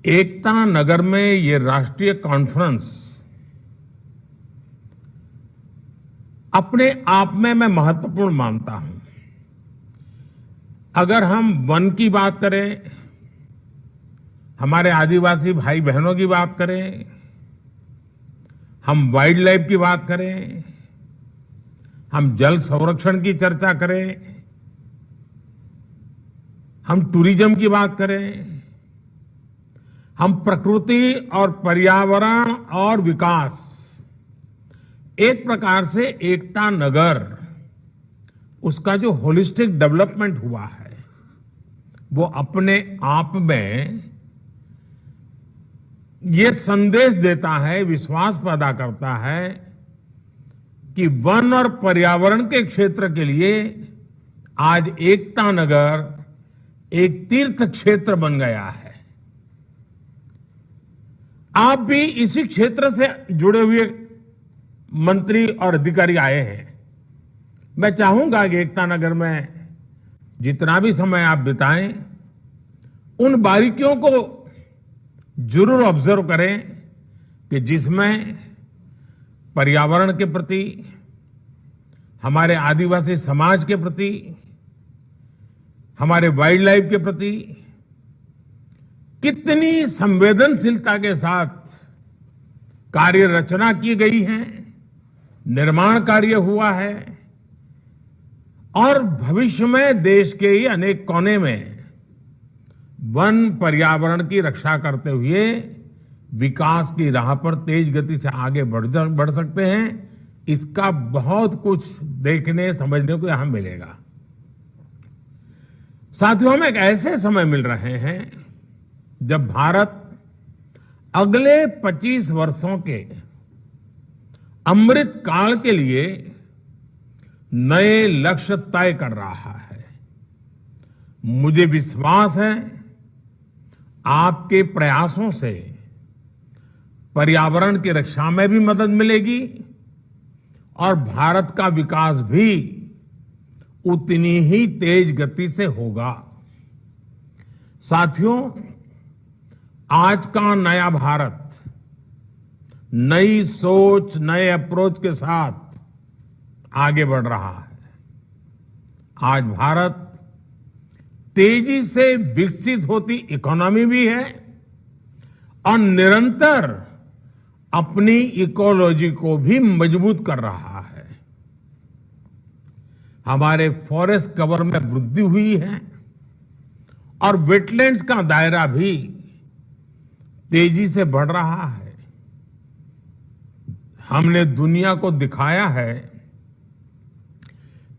एकता नगर में ये राष्ट्रीय कॉन्फ्रेंस अपने आप में मैं महत्वपूर्ण मानता हूं। अगर हम वन की बात करें, हमारे आदिवासी भाई बहनों की बात करें, हम वाइल्ड लाइफ की बात करें, हम जल संरक्षण की चर्चा करें, हम टूरिज्म की बात करें, हम प्रकृति और पर्यावरण और विकास, एक प्रकार से एकता नगर उसका जो होलिस्टिक डेवलपमेंट हुआ है वो अपने आप में ये संदेश देता है, विश्वास पैदा करता है कि वन और पर्यावरण के क्षेत्र के लिए आज एकता नगर एक तीर्थ क्षेत्र बन गया है। आप भी इसी क्षेत्र से जुड़े हुए मंत्री और अधिकारी आए हैं। मैं चाहूंगा कि एकता नगर में जितना भी समय आप बिताएं, उन बारीकियों को जरूर ऑब्जर्व करें कि जिसमें पर्यावरण के प्रति, हमारे आदिवासी समाज के प्रति, हमारे वाइल्ड लाइफ के प्रति कितनी संवेदनशीलता के साथ कार्य रचना की गई है, निर्माण कार्य हुआ है और भविष्य में देश के ही अनेक कोने में वन पर्यावरण की रक्षा करते हुए विकास की राह पर तेज गति से आगे बढ़ सकते हैं। इसका बहुत कुछ देखने समझने को यहां मिलेगा। साथियों, हम एक ऐसे समय मिल रहे हैं जब भारत अगले 25 वर्षों के अमृत काल के लिए नए लक्ष्य तय कर रहा है। मुझे विश्वास है आपके प्रयासों से पर्यावरण की रक्षा में भी मदद मिलेगी और भारत का विकास भी उतनी ही तेज गति से होगा। साथियों, आज का नया भारत नई सोच, नए अप्रोच के साथ आगे बढ़ रहा है। आज भारत तेजी से विकसित होती इकोनॉमी भी है और निरंतर अपनी इकोलॉजी को भी मजबूत कर रहा है। हमारे फॉरेस्ट कवर में वृद्धि हुई है और वेटलैंड्स का दायरा भी तेजी से बढ़ रहा है। हमने दुनिया को दिखाया है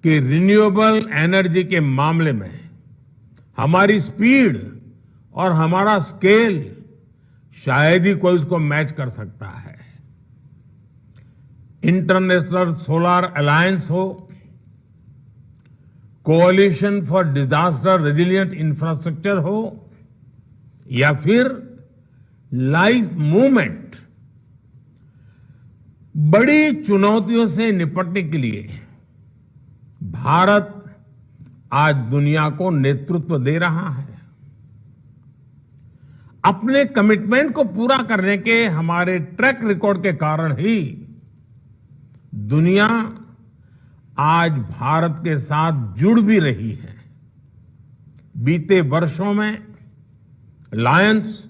कि रिन्यूएबल एनर्जी के मामले में हमारी स्पीड और हमारा स्केल शायद ही कोई उसको मैच कर सकता है। इंटरनेशनल सोलर अलायंस हो, कोalition फॉर डिजास्टर रेजिलिएंट इंफ्रास्ट्रक्चर हो या फिर लाइफ मूवमेंट, बड़ी चुनौतियों से निपटने के लिए भारत आज दुनिया को नेतृत्व दे रहा है। अपने कमिटमेंट को पूरा करने के हमारे ट्रैक रिकॉर्ड के कारण ही दुनिया आज भारत के साथ जुड़ भी रही है। बीते वर्षों में लायंस,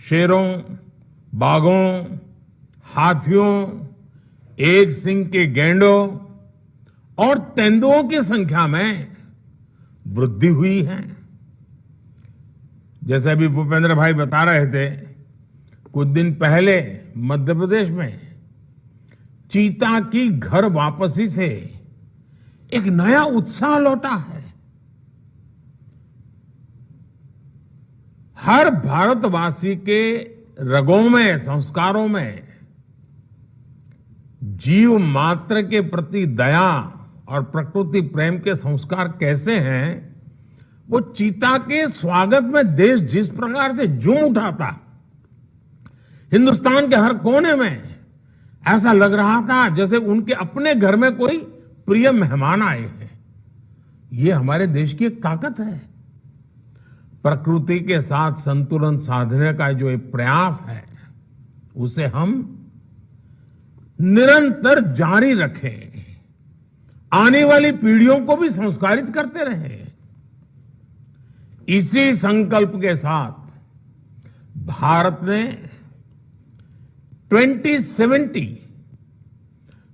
शेरों, बाघों, हाथियों, एक सिंग के गैंडों और तेंदुओं की संख्या में वृद्धि हुई है। जैसे अभी भूपेंद्र भाई बता रहे थे, कुछ दिन पहले मध्य प्रदेश में चीता की घर वापसी से एक नया उत्साह लौटा है। हर भारतवासी के रगों में, संस्कारों में जीव मात्र के प्रति दया और प्रकृति प्रेम के संस्कार कैसे हैं, वो चीता के स्वागत में देश जिस प्रकार से झूम उठा था, हिंदुस्तान के हर कोने में ऐसा लग रहा था जैसे उनके अपने घर में कोई प्रिय मेहमान आए हैं। ये हमारे देश की एक ताकत है। प्रकृति के साथ संतुलन साधने का जो एक प्रयास है उसे हम निरंतर जारी रखें, आने वाली पीढ़ियों को भी संस्कारित करते रहें। इसी संकल्प के साथ भारत ने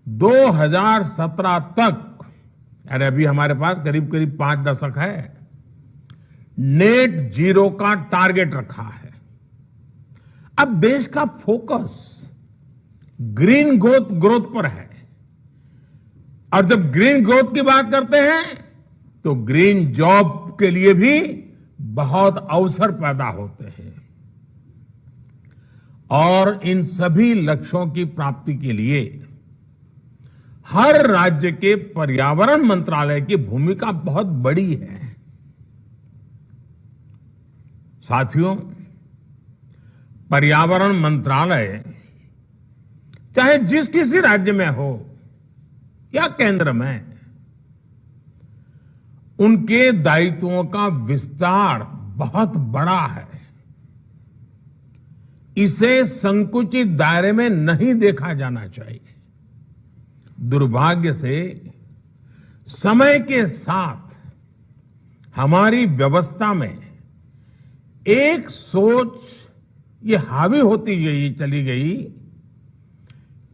2017 तक, अरे अभी हमारे पास करीब करीब 5 दशक है, नेट जीरो का टारगेट रखा है। अब देश का फोकस ग्रीन ग्रोथ पर है, और जब ग्रीन ग्रोथ की बात करते हैं तो ग्रीन जॉब के लिए भी बहुत अवसर पैदा होते हैं। और इन सभी लक्ष्यों की प्राप्ति के लिए हर राज्य के पर्यावरण मंत्रालय की भूमिका बहुत बड़ी है। साथियों, पर्यावरण मंत्रालय चाहे जिस किसी राज्य में हो या केंद्र में, उनके दायित्वों का विस्तार बहुत बड़ा है। इसे संकुचित दायरे में नहीं देखा जाना चाहिए। दुर्भाग्य से समय के साथ हमारी व्यवस्था में एक सोच ये हावी होती चली गई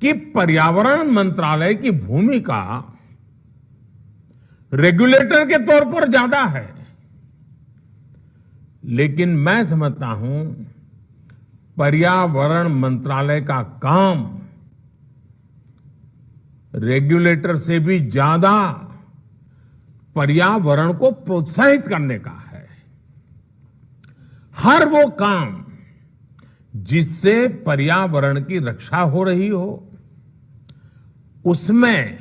कि पर्यावरण मंत्रालय की भूमिका रेगुलेटर के तौर पर ज्यादा है। लेकिन मैं समझता हूं पर्यावरण मंत्रालय का काम रेगुलेटर से भी ज्यादा पर्यावरण को प्रोत्साहित करने का है। हर वो काम जिससे पर्यावरण की रक्षा हो रही हो, उसमें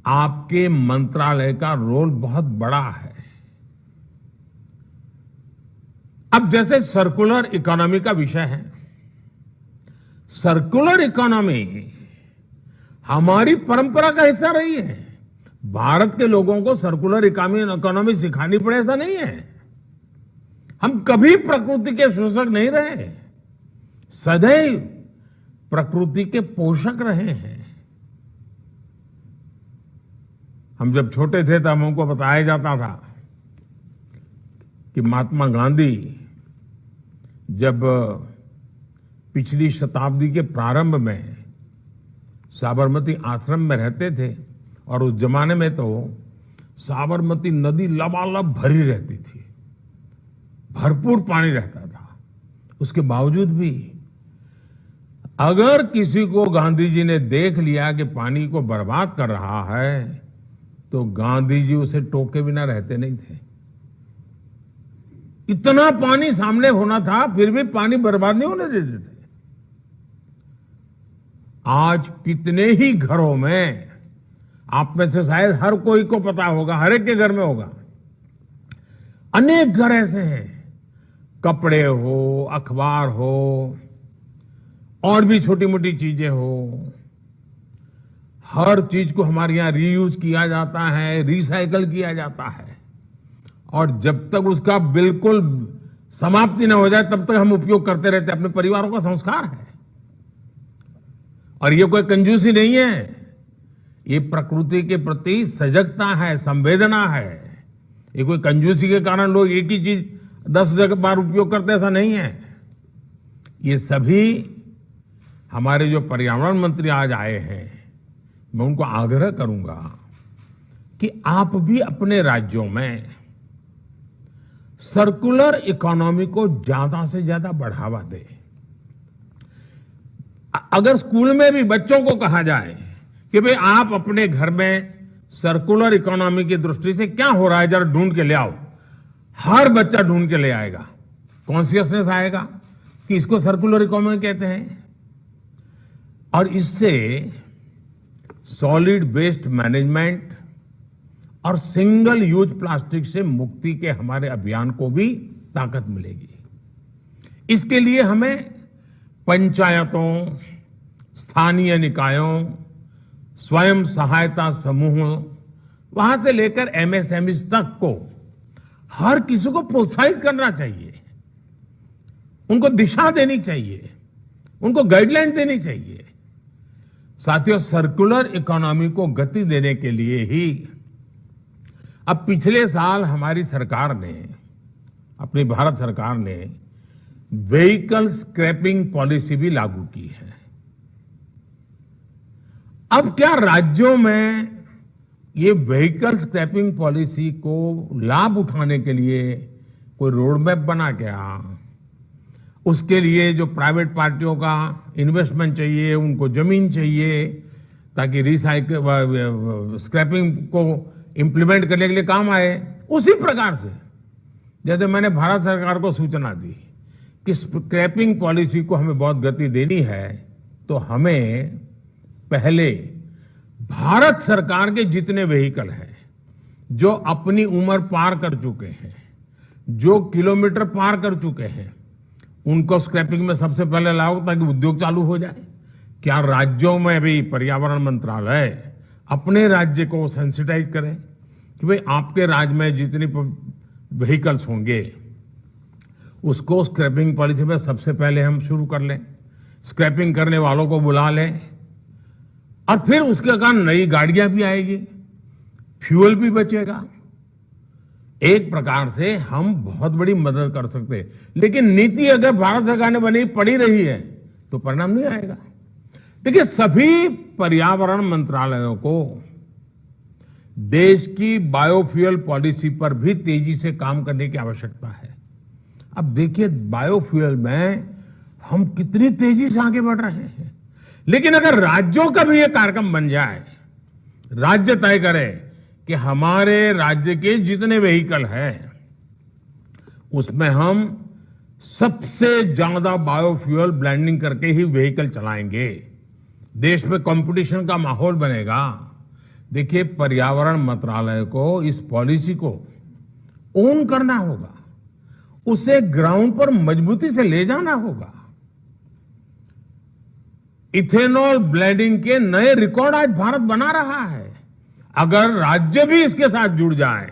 आपके मंत्रालय का रोल बहुत बड़ा है। अब जैसे सर्कुलर इकोनॉमी का विषय है, सर्कुलर इकोनॉमी हमारी परंपरा का हिस्सा रही है। भारत के लोगों को सर्कुलर इकोनॉमी सिखानी पड़े ऐसा नहीं है। हम कभी प्रकृति के शोषक नहीं रहे, सदैव प्रकृति के पोषक रहे हैं। हम जब छोटे थे तब हमको बताया जाता था कि महात्मा गांधी जब पिछली शताब्दी के प्रारंभ में साबरमती आश्रम में रहते थे, और उस जमाने में तो साबरमती नदी लबालब भरी रहती थी, भरपूर पानी रहता था। उसके बावजूद भी अगर किसी को गांधी जी ने देख लिया कि पानी को बर्बाद कर रहा है, तो गांधी जी उसे टोके बिना रहते नहीं थे। इतना पानी सामने होना था, फिर भी पानी बर्बाद नहीं होने देते थे। आज कितने ही घरों में, आप में से शायद हर कोई को पता होगा, हर एक के घर में होगा, अनेक घर ऐसे हैं, कपड़े हो, अखबार हो, और भी छोटी मोटी चीजें हो, हर चीज को हमारे यहां रीयूज किया जाता है, रिसाइकल किया जाता है, और जब तक उसका बिल्कुल समाप्ति न हो जाए तब तक हम उपयोग करते रहते। अपने परिवारों का संस्कार है, और ये कोई कंजूसी नहीं है, ये प्रकृति के प्रति सजगता है, संवेदना है। ये कोई कंजूसी के कारण लोग एक ही चीज 10 बार उपयोग करते, ऐसा नहीं है। ये सभी हमारे जो पर्यावरण मंत्री आज आए हैं, मैं उनको आग्रह करूंगा कि आप भी अपने राज्यों में सर्कुलर इकोनॉमी को ज्यादा से ज्यादा बढ़ावा दें। अगर स्कूल में भी बच्चों को कहा जाए कि भाई आप अपने घर में सर्कुलर इकोनॉमी की दृष्टि से क्या हो रहा है जरा ढूंढ के ले आओ, हर बच्चा ढूंढ के ले आएगा। कॉन्शियसनेस आएगा कि इसको सर्कुलर इकोनॉमी कहते हैं, और इससे सॉलिड वेस्ट मैनेजमेंट और सिंगल यूज प्लास्टिक से मुक्ति के हमारे अभियान को भी ताकत मिलेगी। इसके लिए हमें पंचायतों, स्थानीय निकायों, स्वयं सहायता समूहों, वहां से लेकर एमएसएमई तक को हर किसी को प्रोत्साहित करना चाहिए, उनको दिशा देनी चाहिए, उनको गाइडलाइन देनी चाहिए। साथियों, सर्कुलर इकोनॉमी को गति देने के लिए ही अब पिछले साल हमारी सरकार ने, अपनी भारत सरकार ने व्हीकल स्क्रैपिंग पॉलिसी भी लागू की है। अब क्या राज्यों में ये व्हीकल स्क्रैपिंग पॉलिसी को लाभ उठाने के लिए कोई रोड मैप बना क्या? उसके लिए जो प्राइवेट पार्टियों का इन्वेस्टमेंट चाहिए, उनको जमीन चाहिए ताकि रिसाइकल स्क्रैपिंग को इंप्लीमेंट करने के लिए काम आए। उसी प्रकार से जैसे मैंने भारत सरकार को सूचना दी कि स्क्रैपिंग पॉलिसी को हमें बहुत गति देनी है, तो हमें पहले भारत सरकार के जितने व्हीकल हैं जो अपनी उम्र पार कर चुके हैं, जो किलोमीटर पार कर चुके हैं, उनको स्क्रैपिंग में सबसे पहले लाओ ताकि उद्योग चालू हो जाए। क्या राज्यों में भी पर्यावरण मंत्रालय अपने राज्य को सेंसिटाइज करे कि भाई आपके राज्य में जितनी व्हीकल्स होंगे उसको स्क्रैपिंग पॉलिसी में सबसे पहले हम शुरू कर लें, स्क्रैपिंग करने वालों को बुला लें, और फिर उसके कारण नई गाड़ियां भी आएगी, फ्यूल भी बचेगा। एक प्रकार से हम बहुत बड़ी मदद कर सकते हैं। लेकिन नीति अगर भारत सरकार ने बनी पड़ी रही है तो परिणाम नहीं आएगा। देखिए, सभी पर्यावरण मंत्रालयों को देश की बायोफ्यूल पॉलिसी पर भी तेजी से काम करने की आवश्यकता है। अब देखिए, बायोफ्यूल में हम कितनी तेजी से आगे बढ़ रहे हैं, लेकिन अगर राज्यों का भी ये कार्यक्रम बन जाए, राज्य तय करे कि हमारे राज्य के जितने व्हीकल हैं उसमें हम सबसे ज्यादा बायोफ्यूल ब्लेंडिंग करके ही व्हीकल चलाएंगे, देश में कंपटीशन का माहौल बनेगा। देखिए, पर्यावरण मंत्रालय को इस पॉलिसी को ओन करना होगा, उसे ग्राउंड पर मजबूती से ले जाना होगा। इथेनॉल ब्लेंडिंग के नए रिकॉर्ड आज भारत बना रहा है। अगर राज्य भी इसके साथ जुड़ जाए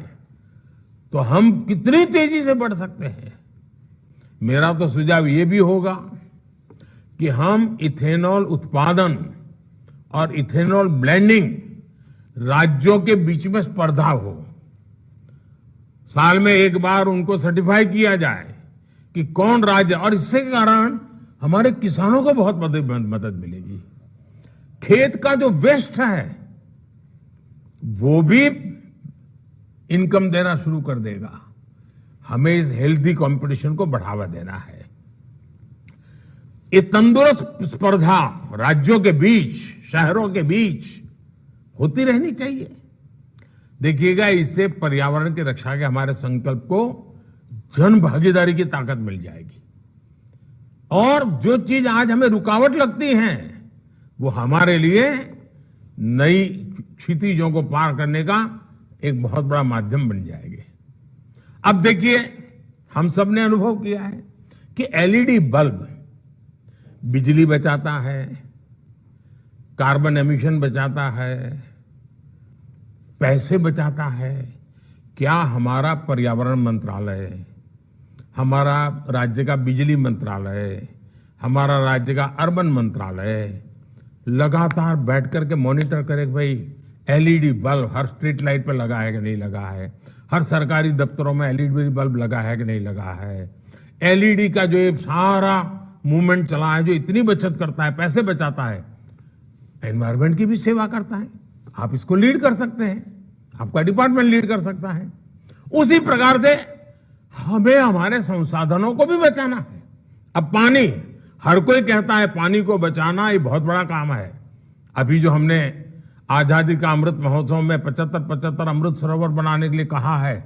तो हम कितनी तेजी से बढ़ सकते हैं। मेरा तो सुझाव ये भी होगा कि हम इथेनॉल उत्पादन और इथेनॉल ब्लेंडिंग राज्यों के बीच में स्पर्धा हो, साल में एक बार उनको सर्टिफाई किया जाए कि कौन राज्य, और इससे कारण हमारे किसानों को बहुत मदद मिलेगी। खेत का जो वेस्ट है वो भी इनकम देना शुरू कर देगा। हमें इस हेल्दी कंपटीशन को बढ़ावा देना है। ये तंदुरुस्त स्पर्धा राज्यों के बीच, शहरों के बीच होती रहनी चाहिए। देखिएगा, इससे पर्यावरण की रक्षा के हमारे संकल्प को जन भागीदारी की ताकत मिल जाएगी, और जो चीज आज हमें रुकावट लगती है वो हमारे लिए नई क्षितिजों को पार करने का एक बहुत बड़ा माध्यम बन जाएगी। अब देखिए, हम सब ने अनुभव किया है कि एलईडी बल्ब बिजली बचाता है, कार्बन एमिशन बचाता है, पैसे बचाता है। क्या हमारा पर्यावरण मंत्रालय, हमारा राज्य का बिजली मंत्रालय, हमारा राज्य का अर्बन मंत्रालय लगातार बैठ करके मॉनिटर करे कि भाई एलईडी बल्ब हर स्ट्रीट लाइट पर लगा है कि नहीं लगा है, हर सरकारी दफ्तरों में एलईडी बल्ब लगा है कि नहीं लगा है, एलईडी का जो ये सारा मूवमेंट चला है जो इतनी बचत करता है, पैसे बचाता है, एनवायरमेंट की भी सेवा करता है। आप इसको लीड कर सकते हैं, आपका डिपार्टमेंट लीड कर सकता है। उसी प्रकार से हमें हमारे संसाधनों को भी बचाना है। अब पानी, हर कोई कहता है पानी को बचाना ये बहुत बड़ा काम है। अभी जो हमने आजादी का अमृत महोत्सव में 75 अमृत सरोवर बनाने के लिए कहा है,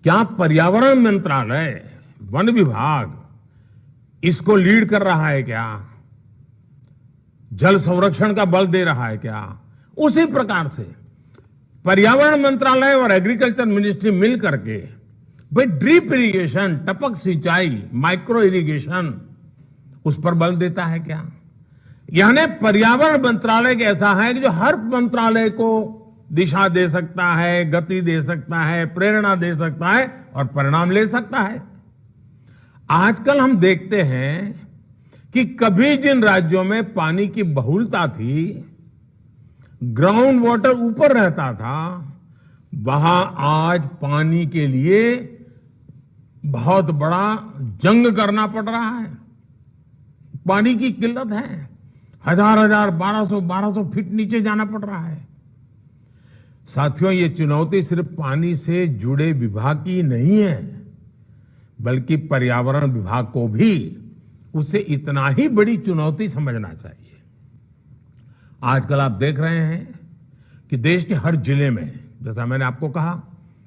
क्या पर्यावरण मंत्रालय, वन विभाग इसको लीड कर रहा है क्या? जल संरक्षण का बल दे रहा है क्या? उसी प्रकार से पर्यावरण मंत्रालय और एग्रीकल्चर मिनिस्ट्री मिल करके भाई ड्रिप इरिगेशन, टपक सिंचाई, माइक्रो इरिगेशन, उस पर बल देता है क्या? यानी पर्यावरण मंत्रालय के ऐसा है कि जो हर मंत्रालय को दिशा दे सकता है, गति दे सकता है, प्रेरणा दे सकता है और परिणाम ले सकता है। आजकल हम देखते हैं कि कभी जिन राज्यों में पानी की बहुलता थी, ग्राउंड वाटर ऊपर रहता था, वहां आज पानी के लिए बहुत बड़ा जंग करना पड़ रहा है। पानी की किल्लत है, हजार 1200 फीट नीचे जाना पड़ रहा है। साथियों, ये चुनौती सिर्फ पानी से जुड़े विभाग की नहीं है, बल्कि पर्यावरण विभाग को भी उसे इतना ही बड़ी चुनौती समझना चाहिए। आजकल आप देख रहे हैं कि देश के हर जिले में, जैसा मैंने आपको कहा,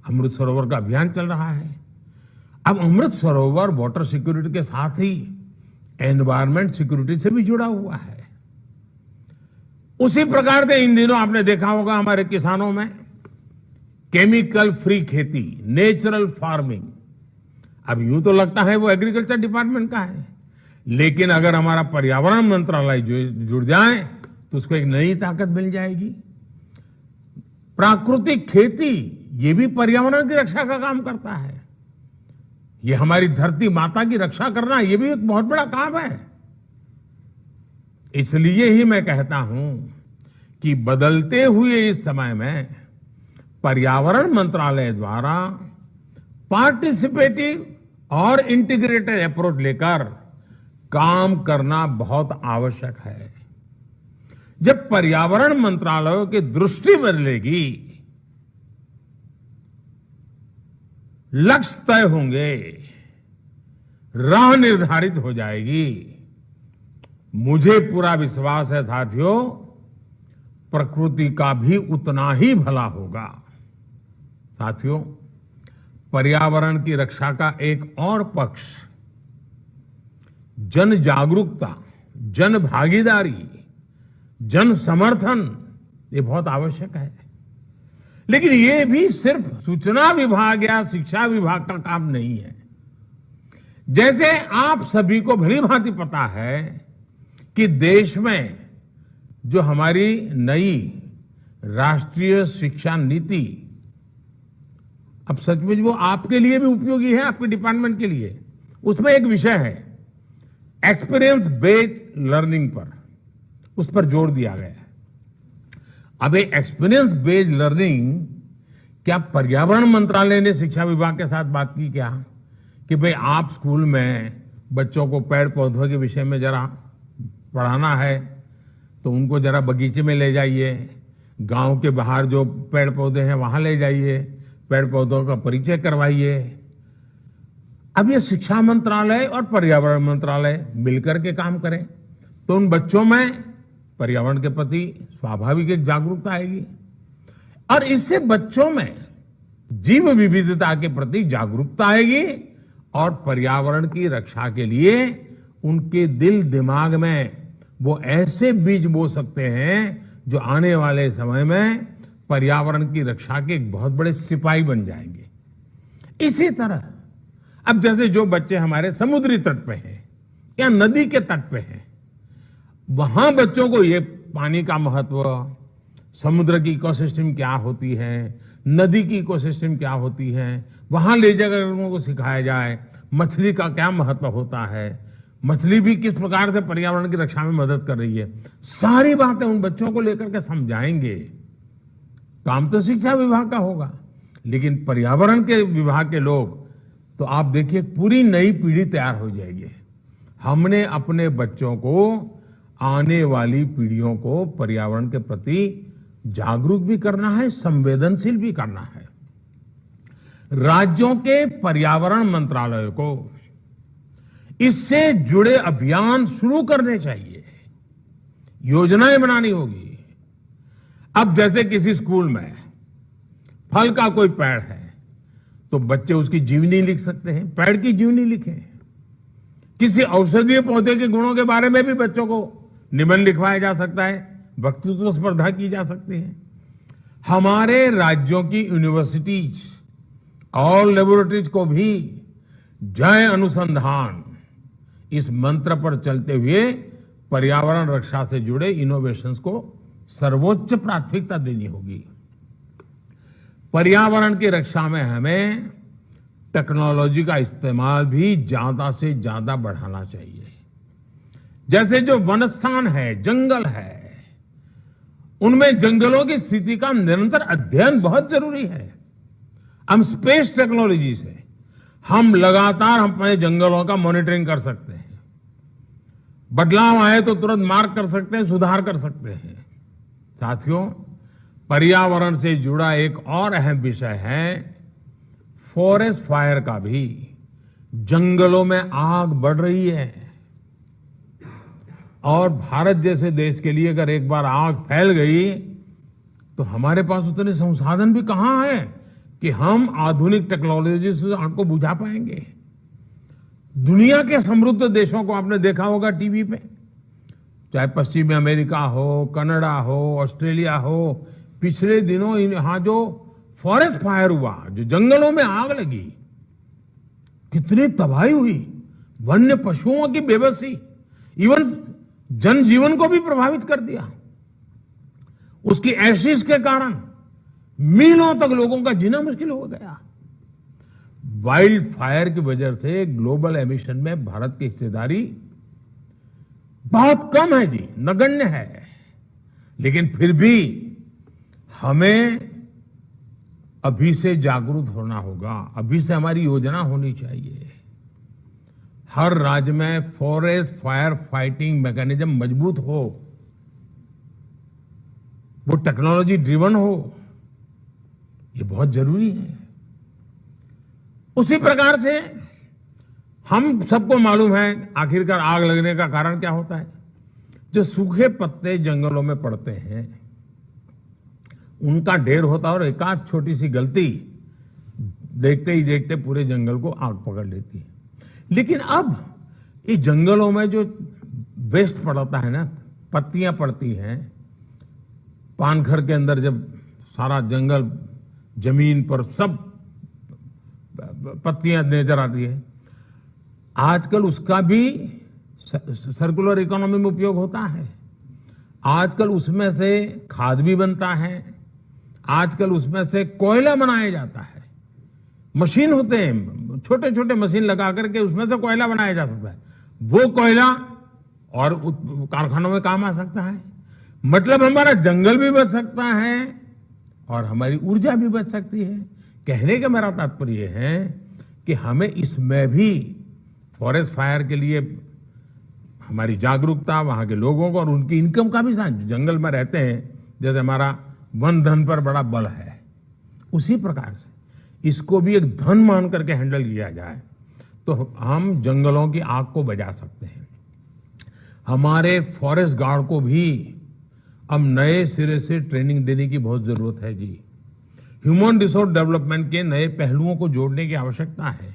अमृत सरोवर का अभियान चल रहा है। अब अमृत सरोवर वाटर सिक्योरिटी के साथ ही एनवायरमेंट सिक्योरिटी से भी जुड़ा हुआ है। उसी प्रकार से इन दिनों आपने देखा होगा हमारे किसानों में केमिकल फ्री खेती, नेचुरल फार्मिंग। अब यूं तो लगता है वो एग्रीकल्चर डिपार्टमेंट का है, लेकिन अगर हमारा पर्यावरण मंत्रालय जुड़ जाए तो उसको एक नई ताकत मिल जाएगी। प्राकृतिक खेती, ये भी पर्यावरण की रक्षा का काम करता है। ये हमारी धरती माता की रक्षा करना, ये भी एक बहुत बड़ा काम है। इसलिए ही मैं कहता हूं कि बदलते हुए इस समय में पर्यावरण मंत्रालय द्वारा पार्टिसिपेटिव और इंटीग्रेटेड अप्रोच लेकर काम करना बहुत आवश्यक है। जब पर्यावरण मंत्रालयों की दृष्टि बदलेगी, लक्ष्य तय होंगे, राह निर्धारित हो जाएगी, मुझे पूरा विश्वास है साथियों, प्रकृति का भी उतना ही भला होगा। साथियों, पर्यावरण की रक्षा का एक और पक्ष जन जागरूकता, जन भागीदारी, जन समर्थन, ये बहुत आवश्यक है। लेकिन ये भी सिर्फ सूचना विभाग या शिक्षा विभाग का काम नहीं है। जैसे आप सभी को भली भांति पता है कि देश में जो हमारी नई राष्ट्रीय शिक्षा नीति, अब सचमुच वो आपके लिए भी उपयोगी है, आपके डिपार्टमेंट के लिए। उसमें एक विषय है एक्सपीरियंस बेस्ड लर्निंग पर, उस पर जोर दिया गया है। अब ये एक्सपीरियंस बेस्ड लर्निंग, क्या पर्यावरण मंत्रालय ने शिक्षा विभाग के साथ बात की क्या कि भाई आप स्कूल में बच्चों को पेड़ पौधों के विषय में जरा पढ़ाना है तो उनको जरा बगीचे में ले जाइए, गांव के बाहर जो पेड़ पौधे हैं वहां ले जाइए, पेड़ पौधों का परिचय करवाइए। अब ये शिक्षा मंत्रालय और पर्यावरण मंत्रालय मिलकर के काम करें तो उन बच्चों में पर्यावरण के प्रति स्वाभाविक एक जागरूकता आएगी और इससे बच्चों में जीव विविधता के प्रति जागरूकता आएगी और पर्यावरण की रक्षा के लिए उनके दिल दिमाग में वो ऐसे बीज बो सकते हैं जो आने वाले समय में पर्यावरण की रक्षा के एक बहुत बड़े सिपाही बन जाएंगे। इसी तरह अब जैसे जो बच्चे हमारे समुद्री तट पे हैं या नदी के तट पे हैं, वहां बच्चों को ये पानी का महत्व, समुद्र की इकोसिस्टम क्या होती है, नदी की इकोसिस्टम क्या होती है, वहां ले जाकर उनको सिखाया जाए मछली का क्या महत्व होता है, मछली भी किस प्रकार से पर्यावरण की रक्षा में मदद कर रही है। सारी बातें उन बच्चों को लेकर के समझाएंगे। काम तो शिक्षा विभाग का होगा, लेकिन पर्यावरण के विभाग के लोग तो आप देखिए पूरी नई पीढ़ी तैयार हो जाएगी। हमने अपने बच्चों को, आने वाली पीढ़ियों को पर्यावरण के प्रति जागरूक भी करना है, संवेदनशील भी करना है। राज्यों के पर्यावरण मंत्रालयों को इससे जुड़े अभियान शुरू करने चाहिए, योजनाएं बनानी होगी। अब जैसे किसी स्कूल में फल का कोई पेड़ है तो बच्चे उसकी जीवनी लिख सकते हैं, पेड़ की जीवनी लिखें। किसी औषधीय पौधे के गुणों के बारे में भी बच्चों को निबंध लिखवाया जा सकता है, वक्तृत्व स्पर्धा की जा सकती है। हमारे राज्यों की यूनिवर्सिटीज और लेबोरेटरीज को भी जय अनुसंधान, इस मंत्र पर चलते हुए पर्यावरण रक्षा से जुड़े इनोवेशंस को सर्वोच्च प्राथमिकता देनी होगी। पर्यावरण की रक्षा में हमें टेक्नोलॉजी का इस्तेमाल भी ज्यादा से ज्यादा बढ़ाना चाहिए। जैसे जो वनस्थान है, जंगल है, उनमें जंगलों की स्थिति का निरंतर अध्ययन बहुत जरूरी है। हम स्पेस टेक्नोलॉजी से हम लगातार अपने जंगलों का मॉनिटरिंग कर सकते हैं। बदलाव आए तो तुरंत मार्क कर सकते हैं, सुधार कर सकते हैं। साथियों, पर्यावरण से जुड़ा एक और अहम विषय है फॉरेस्ट फायर का भी। जंगलों में आग बढ़ रही है और भारत जैसे देश के लिए अगर एक बार आग फैल गई तो हमारे पास उतने संसाधन भी कहां हैं कि हम आधुनिक टेक्नोलॉजी से आग को बुझा पाएंगे। दुनिया के समृद्ध देशों को आपने देखा होगा टीवी पे, चाहे पश्चिमी अमेरिका हो, कनाडा हो, ऑस्ट्रेलिया हो, पिछले दिनों यहां जो फॉरेस्ट फायर हुआ, जो जंगलों में आग लगी, कितनी तबाही हुई, वन्य पशुओं की बेबसी, इवन जनजीवन को भी प्रभावित कर दिया। उसकी एशिस के कारण मीलों तक लोगों का जीना मुश्किल हो गया। वाइल्ड फायर की वजह से ग्लोबल एमिशन में भारत की हिस्सेदारी बहुत कम है जी, नगण्य है। लेकिन फिर भी हमें अभी से जागरूक होना होगा, अभी से हमारी योजना होनी चाहिए। हर राज्य में फॉरेस्ट फायर फाइटिंग मैकेनिज्म मजबूत हो, वो टेक्नोलॉजी ड्रिवन हो, ये बहुत जरूरी है। उसी प्रकार से हम सबको मालूम है आखिरकार आग लगने का कारण क्या होता है। जो सूखे पत्ते जंगलों में पड़ते हैं उनका ढेर होता है और एक आध छोटी सी गलती देखते ही देखते पूरे जंगल को आग पकड़ लेती है। लेकिन अब इस जंगलों में जो वेस्ट पड़ता है ना, पत्तियां पड़ती हैं, पानघर के अंदर जब सारा जंगल जमीन पर सब पत्तियां नजर आती है, आजकल उसका भी सर्कुलर इकोनॉमी में उपयोग होता है। आजकल उसमें से खाद भी बनता है, आजकल उसमें से कोयला बनाया जाता है। मशीन होते हैं, छोटे छोटे मशीन लगा करके उसमें से कोयला बनाया जा सकता है। वो कोयला और कारखानों में काम आ सकता है। मतलब हमारा जंगल भी बच सकता है और हमारी ऊर्जा भी बच सकती है। कहने का मेरा तात्पर्य है कि हमें इसमें भी फॉरेस्ट फायर के लिए हमारी जागरूकता, वहां के लोगों को और उनकी इनकम का भी साथ, जंगल में रहते हैं, जैसे हमारा वन धन पर बड़ा बल है, उसी प्रकार से इसको भी एक धन मान करके हैंडल किया जाए तो हम जंगलों की आग को बचा सकते हैं। हमारे फॉरेस्ट गार्ड को भी अब नए सिरे से ट्रेनिंग देने की बहुत जरूरत है जी। ह्यूमन रिसोर्स डेवलपमेंट के नए पहलुओं को जोड़ने की आवश्यकता है।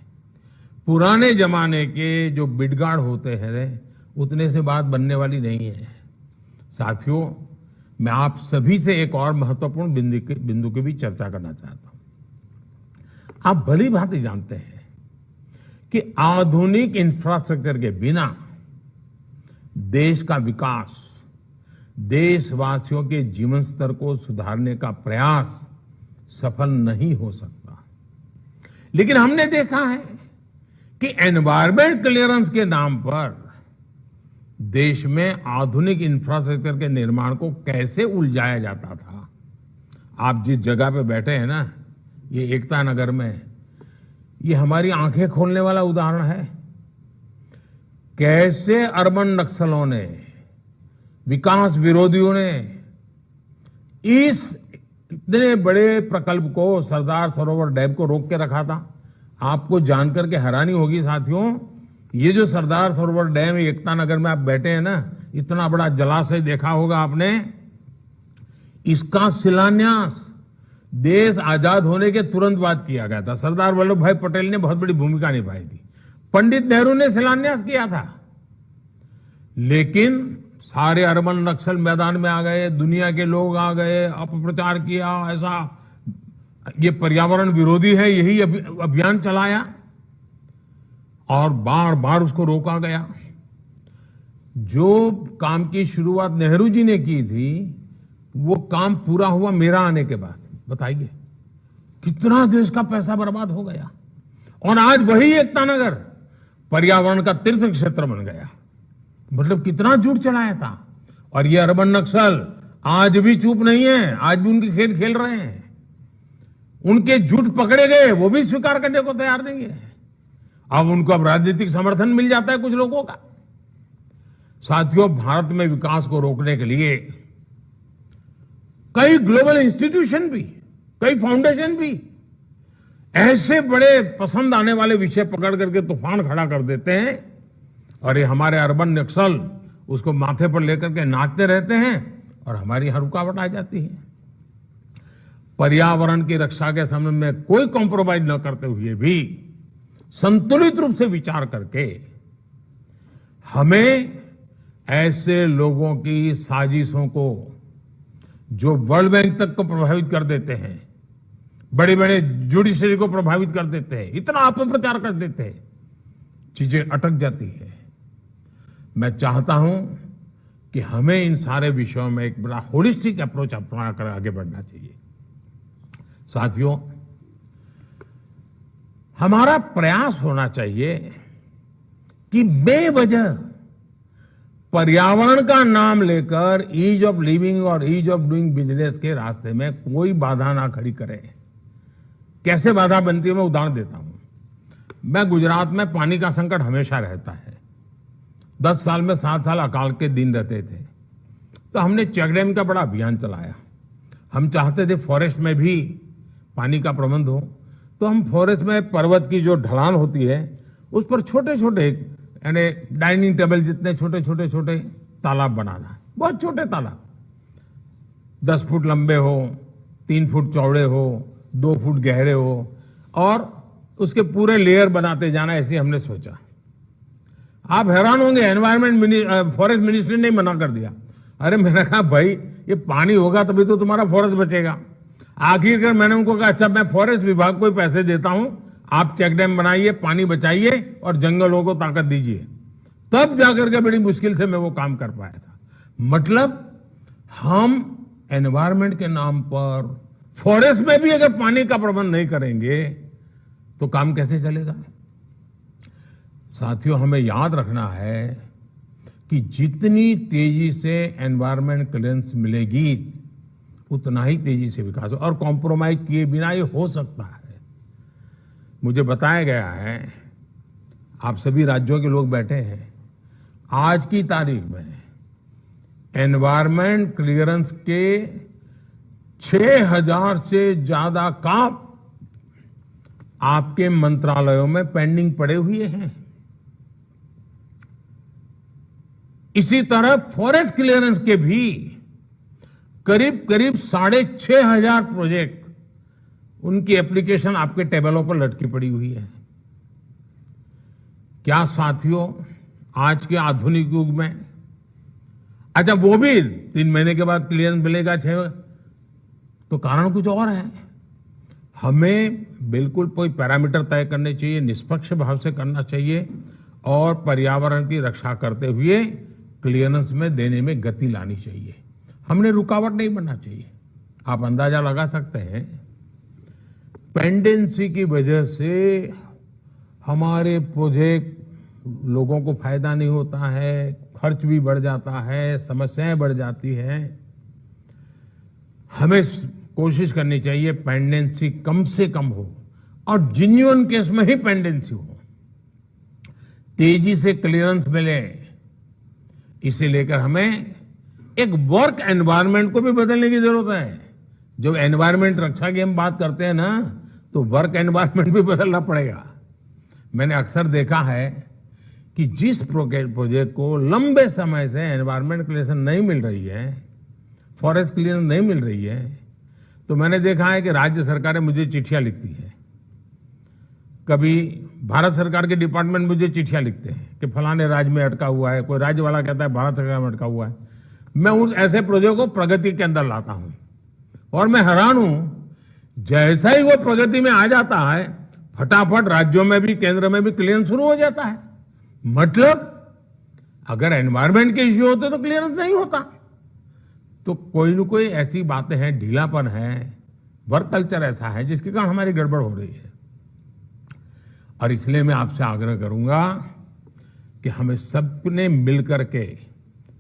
पुराने जमाने के जो बिडगार्ड होते हैं उतने से बात बनने वाली नहीं है। साथियों, मैं आप सभी से एक और महत्वपूर्ण बिंदु की भी चर्चा करना चाहता हूं। आप भली भांति जानते हैं कि आधुनिक इंफ्रास्ट्रक्चर के बिना देश का विकास, देशवासियों के जीवन स्तर को सुधारने का प्रयास सफल नहीं हो सकता। लेकिन हमने देखा है कि एनवायरमेंट क्लियरेंस के नाम पर देश में आधुनिक इंफ्रास्ट्रक्चर के निर्माण को कैसे उलझाया जाता था। आप जिस जगह पे बैठे हैं ना, ये एकता नगर में, ये हमारी आंखें खोलने वाला उदाहरण है। कैसे अर्बन नक्सलों ने, विकास विरोधियों ने इस इतने बड़े प्रकल्प को, सरदार सरोवर डैम को रोक के रखा था। आपको जानकर के हैरानी होगी साथियों, ये जो सरदार सरोवर डैम एकता नगर में आप बैठे हैं ना, इतना बड़ा जलाशय देखा होगा आपने, इसका शिलान्यास देश आजाद होने के तुरंत बाद किया गया था। सरदार वल्लभ भाई पटेल ने बहुत बड़ी भूमिका निभाई थी। पंडित नेहरू ने शिलान्यास किया था। लेकिन सारे अर्बन नक्सल मैदान में आ गए, दुनिया के लोग आ गए, अपप्रचार किया, ऐसा ये पर्यावरण विरोधी है, यही अभियान चलाया और बार बार उसको रोका गया। जो काम की शुरुआत नेहरू जी ने की थी, वो काम पूरा हुआ मेरा आने के बाद। बताइए, कितना देश का पैसा बर्बाद हो गया। और आज वही एकता नगर पर्यावरण का तीर्थ क्षेत्र बन गया। मतलब कितना झूठ चलाया था। और ये अर्बन नक्सल आज भी चुप नहीं है, आज भी उनके खेल खेल रहे हैं। उनके झूठ पकड़े गए, वो भी स्वीकार करने को तैयार नहीं है। अब उनको अब राजनीतिक समर्थन मिल जाता है कुछ लोगों का। साथियों, भारत में विकास को रोकने के लिए कई ग्लोबल इंस्टीट्यूशन भी, कई फाउंडेशन भी ऐसे बड़े पसंद आने वाले विषय पकड़ करके तूफान खड़ा कर देते हैं, और ये हमारे अर्बन नक्सल उसको माथे पर लेकर के नाचते रहते हैं और हमारी हर रुकावट आ जाती है। पर्यावरण की रक्षा के संबंध में कोई कॉम्प्रोमाइज न करते हुए भी संतुलित रूप से विचार करके हमें ऐसे लोगों की साजिशों को, जो वर्ल्ड बैंक तक को प्रभावित कर देते हैं, बड़े बड़े जुडिशरी को प्रभावित कर देते हैं, इतना अपप्रचार कर देते हैं, चीजें अटक जाती है। मैं चाहता हूं कि हमें इन सारे विषयों में एक बड़ा होलिस्टिक अप्रोच अपना कर आगे बढ़ना चाहिए। साथियों, हमारा प्रयास होना चाहिए कि बेवजह पर्यावरण का नाम लेकर ईज ऑफ लिविंग और ईज ऑफ डूइंग बिजनेस के रास्ते में कोई बाधा ना खड़ी करे। कैसे बाधा बनती है मैं उदाहरण देता हूं। मैं गुजरात में पानी का संकट हमेशा रहता है। 10 साल में 7 साल अकाल के दिन रहते थे, तो हमने चेक डैम का बड़ा अभियान चलाया। हम चाहते थे फॉरेस्ट में भी पानी का प्रबंध हो, तो हम फॉरेस्ट में पर्वत की जो ढलान होती है उस पर छोटे छोटे यानी डाइनिंग टेबल जितने छोटे छोटे छोटे तालाब बनाना, बहुत छोटे तालाब, 10 फुट लंबे हो, 3 फुट चौड़े हो, 2 फुट गहरे हो, और उसके पूरे लेयर बनाते जाना, ऐसे हमने सोचा। आप हैरान होंगे, एनवायरमेंट फॉरेस्ट मिनिस्ट्री ने मना कर दिया। अरे मैंने कहा भाई ये पानी होगा तभी तो तुम्हारा फॉरेस्ट बचेगा। आखिरकार मैंने उनको कहा अच्छा मैं फॉरेस्ट विभाग को ही पैसे देता हूं, आप चेक डैम बनाइए, पानी बचाइए और जंगलों को ताकत दीजिए। तब जाकर के बड़ी मुश्किल से मैं वो काम कर पाया था। मतलब हम एनवायरमेंट के नाम पर फॉरेस्ट में भी अगर पानी का प्रबंध नहीं करेंगे तो काम कैसे चलेगा। साथियों, हमें याद रखना है कि जितनी तेजी से एनवायरमेंट क्लियरेंस मिलेगी उतना ही तेजी से विकास हो, और कॉम्प्रोमाइज किए बिना ये हो सकता है। मुझे बताया गया है, आप सभी राज्यों के लोग बैठे हैं, आज की तारीख में एनवायरमेंट क्लियरेंस के 6000 से ज्यादा काम आपके मंत्रालयों में पेंडिंग पड़े हुए हैं। इसी तरह फॉरेस्ट क्लियरेंस के भी करीब करीब 6500 प्रोजेक्ट, उनकी एप्लीकेशन आपके टेबलों पर लटकी पड़ी हुई है। क्या साथियों, आज के आधुनिक युग में, अच्छा वो भी 3 महीने के बाद क्लियरेंस मिलेगा, 6, तो कारण कुछ और है। हमें बिल्कुल कोई पैरामीटर तय करने चाहिए, निष्पक्ष भाव से करना चाहिए, और पर्यावरण की रक्षा करते हुए क्लियरेंस में देने में गति लानी चाहिए। हमने रुकावट नहीं बनना चाहिए। आप अंदाजा लगा सकते हैं, पेंडेंसी की वजह से हमारे प्रोजेक्ट लोगों को फायदा नहीं होता है, खर्च भी बढ़ जाता है, समस्याएं बढ़ जाती हैं। हमें कोशिश करनी चाहिए पेंडेंसी कम से कम हो, और जेन्युइन केस में ही पेंडेंसी हो, तेजी से क्लियरेंस मिले। इसे लेकर हमें एक वर्क एनवायरनमेंट को भी बदलने की जरूरत है। जब एनवायरनमेंट रक्षा की हम बात करते हैं ना, तो वर्क एनवायरनमेंट भी बदलना पड़ेगा। मैंने अक्सर देखा है कि जिस प्रोजेक्ट को लंबे समय से एनवायरनमेंट क्लियरेंस नहीं मिल रही है, फॉरेस्ट क्लियरेंस नहीं मिल रही है, तो मैंने देखा है कि राज्य सरकारें मुझे चिट्ठियां लिखती हैं। कभी भारत सरकार के डिपार्टमेंट मुझे चिट्ठियां लिखते हैं कि फलाने राज्य में अटका हुआ है, कोई राज्य वाला कहता है भारत सरकार में अटका हुआ है। मैं उन ऐसे प्रोजेक्ट को प्रगति के अंदर लाता हूं, और मैं हैरान हूं, जैसा ही वो प्रगति में आ जाता है, फटाफट राज्यों में भी केंद्र में भी क्लियरेंस शुरू हो जाता है। मतलब अगर एनवायरनमेंट के इश्यू होते तो क्लियरेंस नहीं होता। तो कोई न कोई ऐसी बातें हैं, ढीलापन है, वर्क कल्चर ऐसा है जिसके कारण हमारी गड़बड़ हो रही है। और इसलिए मैं आपसे आग्रह करूंगा कि हमें सबने मिलकर के,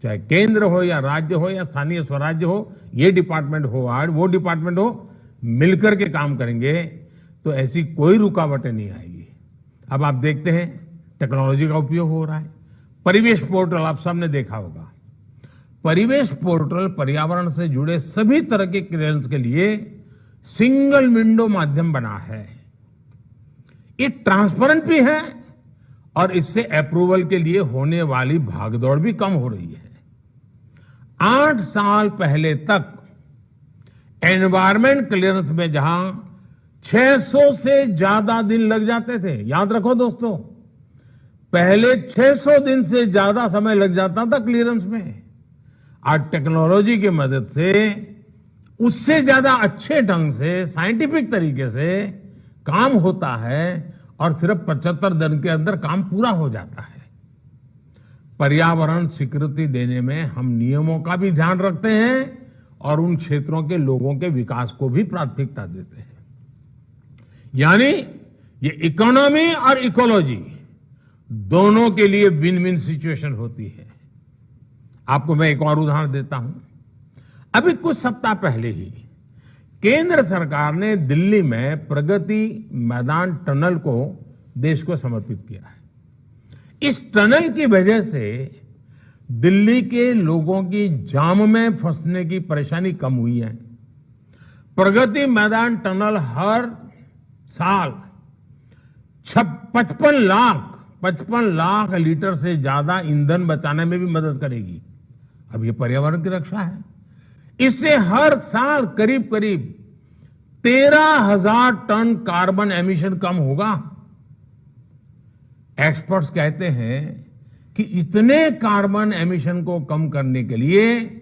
चाहे केंद्र हो या राज्य हो या स्थानीय स्वराज्य हो, ये डिपार्टमेंट हो आज वो डिपार्टमेंट हो, मिलकर के काम करेंगे तो ऐसी कोई रुकावटें नहीं आएगी। अब आप देखते हैं टेक्नोलॉजी का उपयोग हो रहा है। परिवेश पोर्टल आप सबने देखा होगा। परिवेश पोर्टल पर्यावरण से जुड़े सभी तरह के क्लियरेंस के लिए सिंगल विंडो माध्यम बना है। ये ट्रांसपेरेंट भी है और इससे अप्रूवल के लिए होने वाली भागदौड़ भी कम हो रही है। 8 साल पहले तक एनवायरमेंट क्लियरेंस में जहां 600 से ज्यादा दिन लग जाते थे, याद रखो दोस्तों, पहले 600 दिन से ज्यादा समय लग जाता था क्लियरेंस में। आज टेक्नोलॉजी की मदद से उससे ज्यादा अच्छे ढंग से, साइंटिफिक तरीके से काम होता है और सिर्फ 75 दिन के अंदर काम पूरा हो जाता है। पर्यावरण स्वीकृति देने में हम नियमों का भी ध्यान रखते हैं और उन क्षेत्रों के लोगों के विकास को भी प्राथमिकता देते हैं। यानी ये इकोनॉमी और इकोलॉजी दोनों के लिए विन विन सिचुएशन होती है। आपको मैं एक और उदाहरण देता हूं। अभी कुछ सप्ताह पहले ही केंद्र सरकार ने दिल्ली में प्रगति मैदान टनल को देश को समर्पित किया है। इस टनल की वजह से दिल्ली के लोगों की जाम में फंसने की परेशानी कम हुई है। प्रगति मैदान टनल हर साल 55 लाख लीटर से ज्यादा ईंधन बचाने में भी मदद करेगी। अब ये पर्यावरण की रक्षा है। इससे हर साल करीब करीब 13,000 टन कार्बन एमिशन कम होगा। एक्सपर्ट्स कहते हैं कि इतने कार्बन एमिशन को कम करने के लिए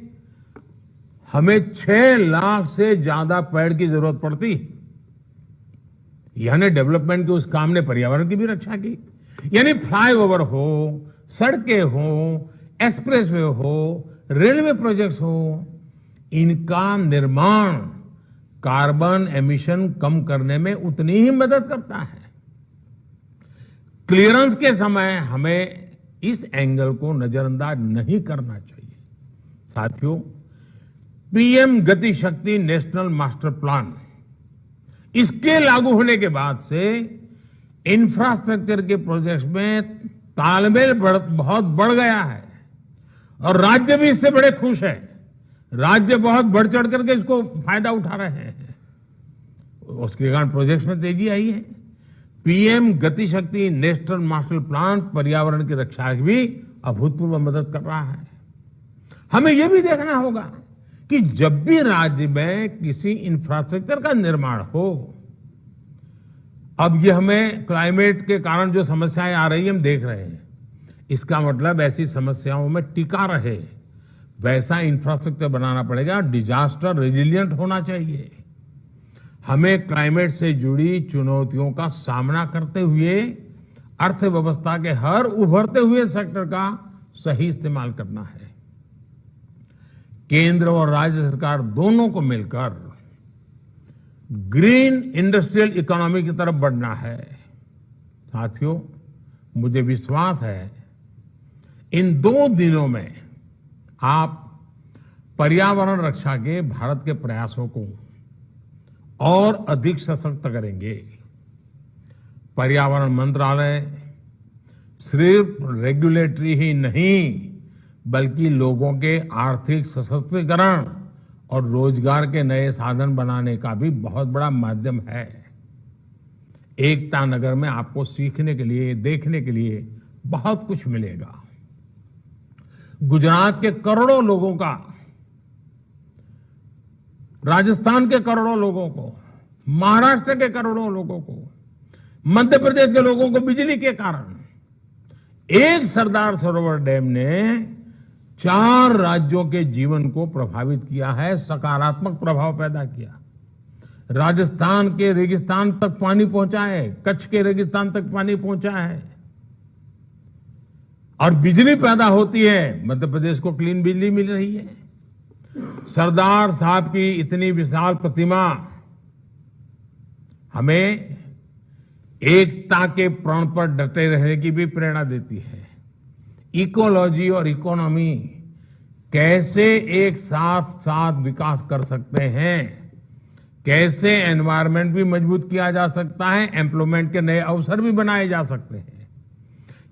हमें 6 लाख से ज्यादा पेड़ की जरूरत पड़ती। यानी डेवलपमेंट के उस काम ने पर्यावरण की भी रक्षा की। यानी फ्लाईओवर हो, सड़कें हो, एक्सप्रेसवे हो, रेलवे प्रोजेक्ट्स हो, इनका निर्माण कार्बन एमिशन कम करने में उतनी ही मदद करता है। क्लियरेंस के समय हमें इस एंगल को नजरअंदाज नहीं करना चाहिए। साथियों, पीएम गति शक्ति नेशनल मास्टर प्लान, इसके लागू होने के बाद से इंफ्रास्ट्रक्चर के प्रोजेक्ट्स में तालमेल बहुत बढ़ गया है और राज्य भी इससे बड़े खुश है। राज्य बहुत बढ़ चढ़ करके इसको फायदा उठा रहे हैं। उसके कारण प्रोजेक्ट्स में तेजी आई है। पीएम गति शक्ति नेशनल मास्टर प्लान पर्यावरण की रक्षा की भी अभूतपूर्व मदद कर रहा है। हमें यह भी देखना होगा कि जब भी राज्य में किसी इंफ्रास्ट्रक्चर का निर्माण हो, अब ये हमें क्लाइमेट के कारण जो समस्याएं आ रही है हम देख रहे हैं, इसका मतलब ऐसी समस्याओं में टिका रहे वैसा इंफ्रास्ट्रक्चर बनाना पड़ेगा। डिजास्टर रेजिलिएंट होना चाहिए। हमें क्लाइमेट से जुड़ी चुनौतियों का सामना करते हुए अर्थव्यवस्था के हर उभरते हुए सेक्टर का सही इस्तेमाल करना है। केंद्र और राज्य सरकार दोनों को मिलकर ग्रीन इंडस्ट्रियल इकोनॉमी की तरफ बढ़ना है। साथियों, मुझे विश्वास है इन 2 दिनों में आप पर्यावरण रक्षा के भारत के प्रयासों को और अधिक सशक्त करेंगे। पर्यावरण मंत्रालय सिर्फ रेगुलेटरी ही नहीं बल्कि लोगों के आर्थिक सशक्तिकरण और रोजगार के नए साधन बनाने का भी बहुत बड़ा माध्यम है। एकता नगर में आपको सीखने के लिए, देखने के लिए बहुत कुछ मिलेगा। गुजरात के करोड़ों लोगों का, राजस्थान के करोड़ों लोगों को, महाराष्ट्र के करोड़ों लोगों को, मध्य प्रदेश के लोगों को बिजली के कारण एक सरदार सरोवर डैम ने 4 राज्यों के जीवन को प्रभावित किया है, सकारात्मक प्रभाव पैदा किया। राजस्थान के रेगिस्तान तक पानी पहुंचा है, कच्छ के रेगिस्तान तक पानी पहुंचा है और बिजली पैदा होती है। मध्य प्रदेश को क्लीन बिजली मिल रही है। सरदार साहब की इतनी विशाल प्रतिमा हमें एकता के प्रण पर डटे रहने की भी प्रेरणा देती है। इकोलॉजी और इकोनॉमी कैसे एक साथ साथ विकास कर सकते हैं, कैसे एनवायरनमेंट भी मजबूत किया जा सकता है, एम्प्लॉयमेंट के नए अवसर भी बनाए जा सकते हैं,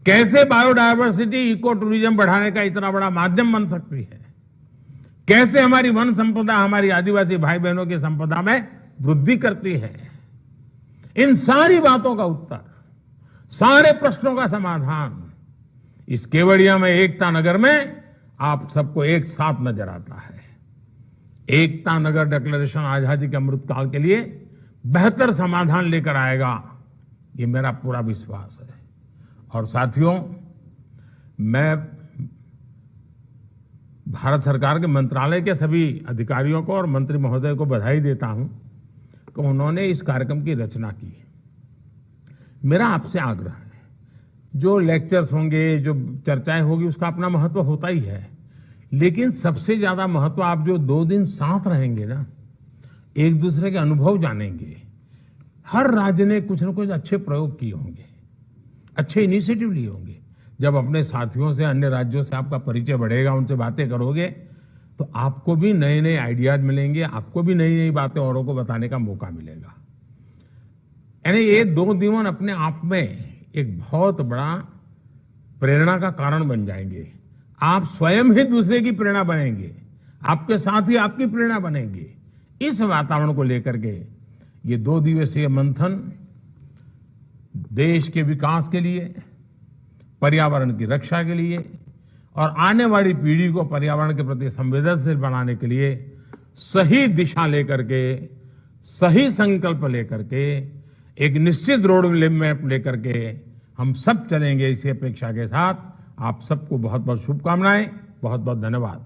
कैसे बायोडायवर्सिटी इको टूरिज्म बढ़ाने का इतना बड़ा माध्यम बन सकती है, कैसे हमारी वन संपदा हमारी आदिवासी भाई बहनों की संपदा में वृद्धि करती है। इन सारी बातों का उत्तर, सारे प्रश्नों का समाधान इस केवड़िया में एकता नगर में आप सबको एक साथ नजर आता है। एकता नगर डिक्लेरेशन आजादी के अमृत काल के लिए बेहतर समाधान लेकर आएगा, ये मेरा पूरा विश्वास है। और साथियों, मैं भारत सरकार के मंत्रालय के सभी अधिकारियों को और मंत्री महोदय को बधाई देता हूं कि उन्होंने इस कार्यक्रम की रचना की। मेरा आपसे आग्रह है, जो लेक्चर्स होंगे, जो चर्चाएं होगी, उसका अपना महत्व होता ही है, लेकिन सबसे ज्यादा महत्व आप जो 2 दिन साथ रहेंगे ना, एक दूसरे के अनुभव जानेंगे। हर राज्य ने कुछ न कुछ अच्छे प्रयोग किए होंगे, अच्छे इनिशिएटिव लिए होंगे। जब अपने साथियों से, अन्य राज्यों से आपका परिचय बढ़ेगा, उनसे बातें करोगे, तो आपको भी नए नए आइडियाज मिलेंगे, आपको भी नई नई बातें औरों को बताने का मौका मिलेगा। यानी ये 2 दिन अपने आप में एक बहुत बड़ा प्रेरणा का कारण बन जाएंगे। आप स्वयं ही दूसरे की प्रेरणा बनेंगे, आपके साथ ही आपकी प्रेरणा बनेंगे। इस वातावरण को लेकर के ये 2 दिवसीय मंथन देश के विकास के लिए, पर्यावरण की रक्षा के लिए और आने वाली पीढ़ी को पर्यावरण के प्रति संवेदनशील बनाने के लिए सही दिशा लेकर के, सही संकल्प लेकर के, एक निश्चित रोड मैप लेकर के हम सब चलेंगे, इसी अपेक्षा के साथ आप सबको बहुत बहुत शुभकामनाएं, बहुत बहुत धन्यवाद।